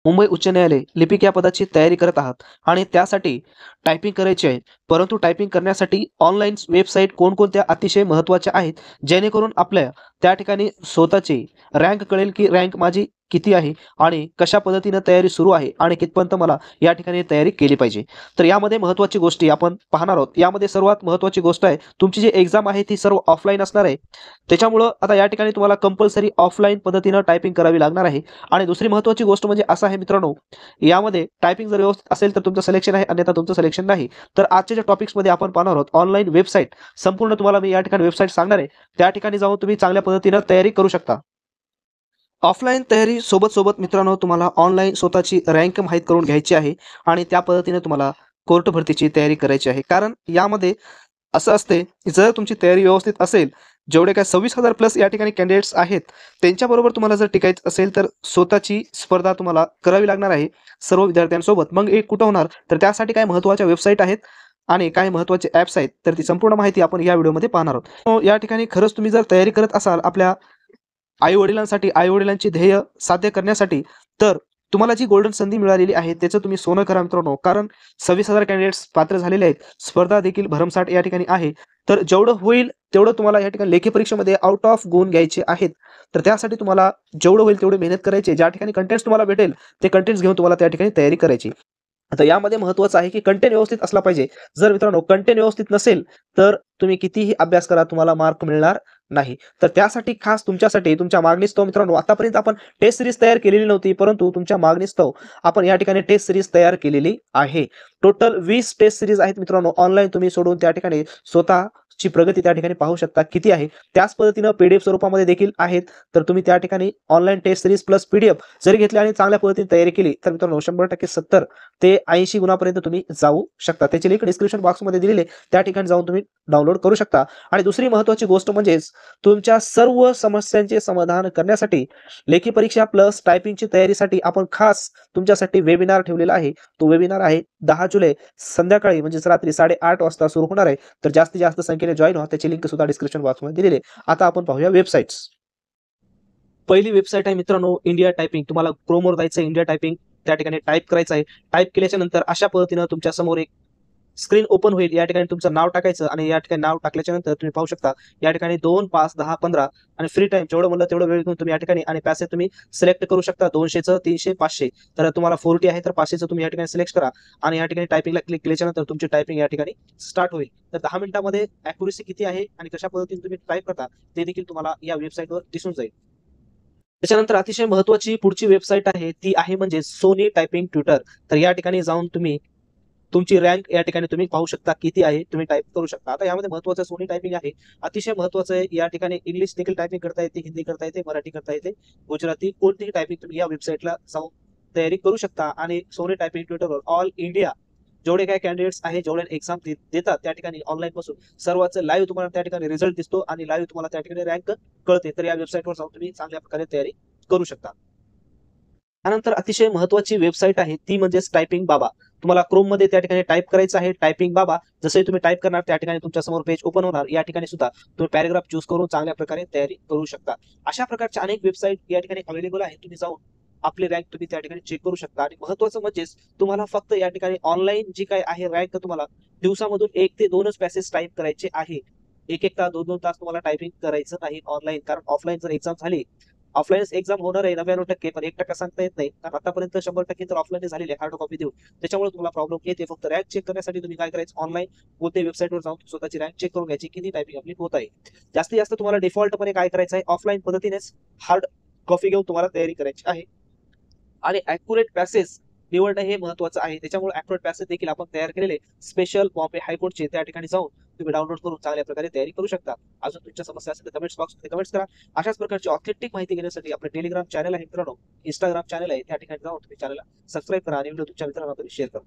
मुंबई उच्च न्यायालय लिपिक या पदाची तयारी करत आहात आणि त्यासाठी टायपिंग करायची आहे. परंतु टायपिंग करण्यासाठी ऑनलाईन वेबसाईट कोणकोणत्या अतिशय महत्त्वाच्या आहेत, जेणेकरून आपल्या त्या ठिकाणी स्वतःची रँक कळेल, की रँक माझी किती आहे आणि कशा पद्धतीनं तयारी सुरू आहे आणि कितपर्यंत मला या ठिकाणी तयारी केली पाहिजे. तर यामध्ये महत्त्वाची गोष्टी आपण पाहणार आहोत. यामध्ये सर्वात महत्त्वाची गोष्ट आहे, तुमची जी एक्झाम आहे ती सर्व ऑफलाईन असणार आहे. त्याच्यामुळं आता या ठिकाणी तुम्हाला कंपल्सरी ऑफलाईन पद्धतीनं टायपिंग करावी लागणार आहे. आणि दुसरी महत्त्वाची गोष्ट म्हणजे असं आहे मित्रांनो, यामध्ये टायपिंग जर व्यवस्थित असेल तर तुमचं सिलेक्शन आहे, अन्यथा तुमचं सिलेक्शन नाही. तर आजच्या ज्या टॉपिक्समध्ये आपण पाहणार आहोत, ऑनलाईन वेबसाईट संपूर्ण तुम्हाला मी या ठिकाणी वेबसाईट सांगणार आहे. त्या ठिकाणी जाऊन तुम्ही चांगल्या पद्धतीनं तयारी करू शकता. ऑफलाईन तयारी सोबत मित्रांनो तुम्हाला ऑनलाईन स्वतःची रँक माहीत करून घ्यायची आहे आणि त्या पद्धतीने तुम्हाला कोर्ट भरतीची तयारी करायची आहे. कारण यामध्ये असं असते, की जर तुमची तयारी व्यवस्थित असेल, जेवढे काही 26,000 प्लस या ठिकाणी कॅन्डिडेट्स आहेत, त्यांच्याबरोबर तुम्हाला जर टिकायचं असेल, तर स्वतःची स्पर्धा तुम्हाला करावी लागणार आहे सर्व विद्यार्थ्यांसोबत. मग हे कुठं होणार? तर त्यासाठी काही महत्त्वाच्या वेबसाईट आहेत आणि काही महत्त्वाचे ॲप्स आहेत. तर ती संपूर्ण माहिती आपण या व्हिडिओमध्ये पाहणार आहोत. या ठिकाणी खरंच तुम्ही जर तयारी करत असाल आपल्या आई-वडिलांसाठी, आई-वडिलांची ध्येय साध्य करण्यासाठी, तर तुम्हाला जी गोल्डन संधी मिळालेली आहे, त्याचं तुम्ही सोनं करा मित्रांनो. कारण 26,000 कॅन्डिडेट्स पात्र झालेले आहेत. स्पर्धा देखील भरमसाठ या ठिकाणी आहे. तर जेवढं होईल तेवढं तुम्हाला या ठिकाणी लेखी परीक्षेमध्ये आउट ऑफ गुण घ्यायचे आहेत. तर त्यासाठी तुम्हाला जेवढं होईल तेवढी मेहनत करायची. ज्या ठिकाणी कंटेंट्स तुम्हाला भेटेल, ते कंटेंट्स घेऊन तुम्हाला त्या ठिकाणी तयारी करायची. आता यामध्ये महत्त्वाचं आहे, की कंटेंट व्यवस्थित असला पाहिजे. जर मित्रांनो कंटेंट व्यवस्थित नसेल, तर तुम्ही कितीही अभ्यास करा, तुम्हाला मार्क मिळणार नाही. तर त्यासाठी खास तुमच्यासाठी तुमच्या मागणीस्तव मित्रांनो, आतापर्यंत आपण टेस्ट सीरीज तयार केलेली नव्हती, परंतु तुमच्या मागणीस्तव आपण या ठिकाणी टेस्ट सीरीज तयार केलेली आहे. टोटल 20 टेस्ट सीरीज आहेत मित्रांनो. ऑनलाईन तुम्ही सोडवून त्या ठिकाणी स्वतःची प्रगती त्या ठिकाणी पाहू शकता किती आहे. त्याच पद्धतीनं पीडीएफ स्वरूपामध्ये देखील आहेत. तर तुम्ही त्या ठिकाणी online test series plus PDF जरी घेतली आणि चांगल्या पद्धतीने तयारी केली, तर मित्रांनो 100% 70 ते 80 गुणापर्यंत तुम्ही जाऊ शकता. त्याची लिंक डिस्क्रिप्शन बॉक्समध्ये दिलेली आहे. त्या ठिकाणी जाऊन तुम्ही डाउनलोड करू शकता. आणि दुसरी महत्त्वाची गोष्ट म्हणजेच तुमच्या सर्व समस्यांचे समाधान करण्यासाठी लेखी परीक्षा प्लस टायपिंगची तयारीसाठी आपण खास तुमच्यासाठी वेबिनार ठेवलेला आहे. तो वेबिनार आहे 10 जुलै संध्याकाळी म्हणजेच रात्री 8:30 वाजता सुरू होणार आहे. तर जास्तीत जास्त संख्येने जॉइन व्हा. त्याची लिंक सुद्धा डिस्क्रिप्शन बॉक्समध्ये दिलेली आहे. आता आपण पाहूया वेबसाईट्स. पहिली वेबसाईट आहे मित्रांनो इंडिया टायपिंग. तुम्हाला क्रोमवर जायचं आहे, इंडिया टायपिंग त्या ठिकाणी टाइप करायचं आहे. टाइप केल्याच्या नंतर अशा पद्धतीनं तुमच्या समोर एक स्क्रीन ओपन होईल. या ठिकाणी तुमचं नाव टाकायचं आणि या ठिकाणी नाव टाकल्याच्या नंतर तुम्ही पाहू शकता या ठिकाणी 2, 5, 10, 15 आणि फ्री टाइम जेवढं म्हणलं तेवढं वेळ घेऊन तुम्ही या ठिकाणी आणि पॅसेज तुम्ही सिलेक्ट करू शकता. 200चं, 300, 500. तर तुम्हाला 40 आहे तर 500चं तुम्ही या ठिकाणी सिलेक्ट करा आणि या ठिकाणी टायपिंगला क्लिक केल्याच्या नंतर तुमची टायपिंग या ठिकाणी स्टार्ट होईल. तर 10 मिनिटांमध्ये ॲक्युरसी किती आहे आणि कशा पद्धतीने तुम्ही टाइप करता ते देखील तुम्हाला या वेबसाईटवर दिसून जाईल. त्याच्यानंतर अतिशय महत्त्वाची पुढची वेबसाईट आहे ती आहे म्हणजे सोनी टायपिंग ट्युटर. तर या ठिकाणी जाऊन तुम्ही तुमची रँक या ठिकाणी तुम्ही पाहू शकता किती आहे, तुम्ही टाइप करू शकता. आता यामध्ये महत्त्वाचं सोनी टायपिंग आहे. अतिशय महत्त्वाचं आहे. या ठिकाणी इंग्लिश देखील टायपिंग करता येते, हिंदी करता येते, मराठी करता येते, गुजराती कोणतीही टायपिंग तुम्ही या वेबसाईटला जाऊन तयारी करू शकता. आणि सोनी टायपिंग ट्युटरवर ऑल इंडिया जेवढे काही कॅन्डिडेट्स आहेत, जेवढे एक्झाम देतात त्या ठिकाणी ऑनलाईन पासून सर्वांचं लाईव्ह तुम्हाला त्या ठिकाणी रिझल्ट दिसतो आणि लाईव्ह तुम्हाला त्या ठिकाणी रँक कळते. तर या वेबसाईटवर जाऊन तुम्ही चांगल्या प्रकारे तयारी करू शकता. त्यानंतर अतिशय महत्त्वाची वेबसाईट आहे ती म्हणजेच टायपिंग बाबा. तुम्हाला क्रोममध्ये त्या ठिकाणी टाइप करायचं आहे टायपिंग बाबा. जसंही तुम्ही टाइप करणार त्या ठिकाणी तुमच्या समोर पेज ओपन होणार. या ठिकाणी सुद्धा तुम्ही पॅराग्राफ चूज करून चांगल्या प्रकारे तयारी करू शकता. अशा प्रकारच्या अनेक वेबसाईट या ठिकाणी अवेलेबल आहेत. तुम्ही जाऊन आपली रँक तुम्ही त्या ठिकाणी चेक करू शकता. आणि महत्त्वाचं म्हणजेच तुम्हाला फक्त या ठिकाणी ऑनलाईन जी काही आहे रँक तुम्हाला दिवसामधून 1 ते 2च पॅसेज टाइप करायचे आहे. 1-1 तास, 2-2 तास तुम्हाला टायपिंग करायचं नाही ऑनलाईन. कारण ऑफलाईन जर एक्झाम झाली, ऑफलाईन एक्झाम होणार आहे 99% पण 1% सांगता येत नाही. कारण आतापर्यंत 100% तर ऑफलाईन झालेले हार्ड कॉपी देऊन. त्याच्यामुळे तुम्हाला प्रॉब्लेम येते. फक्त रँक चेक करण्यासाठी तुम्ही काय करायचं ऑनलाईन कोणत्याही वेबसाईटवर जाऊन स्वतःची रँक चेक करून घ्यायची किती टायपिंग आपली होत आहे. जास्तीत जास्त तुम्हाला डिफॉल्टपणे काय करायचं आहे ऑफलाईन पद्धतीनेच हार्ड कॉपी घेऊन तुम्हाला तयारी करायची आहे. आणि ॲक्युरेट पॅसेज निवडणं हे महत्त्वाचं आहे. त्याच्यामुळे ॲक्युरेट पॅसेज देखील आपण तयार केलेले स्पेशल बॉम्बे हायकोर्टचे त्या ठिकाणी जाऊन तुम्ही डाउनलोड करून चांगल्या प्रकारे तयारी करू शकता. अजून तुमच्या समस्या असेल तर कमेंट्स बॉक्समध्ये कमेंट्स करा. अशाच प्रकारची ऑथेंटिक माहिती घेण्यासाठी आपलं टेलिग्राम चॅनल आहे मित्रांनो, इंस्टाग्राम चॅनल आहे. त्या ठिकाणी जाऊन तुम्ही चॅनलला सबस्क्राईब करा आणि व्हिडिओ तुमच्या मित्रांना शेअर करा.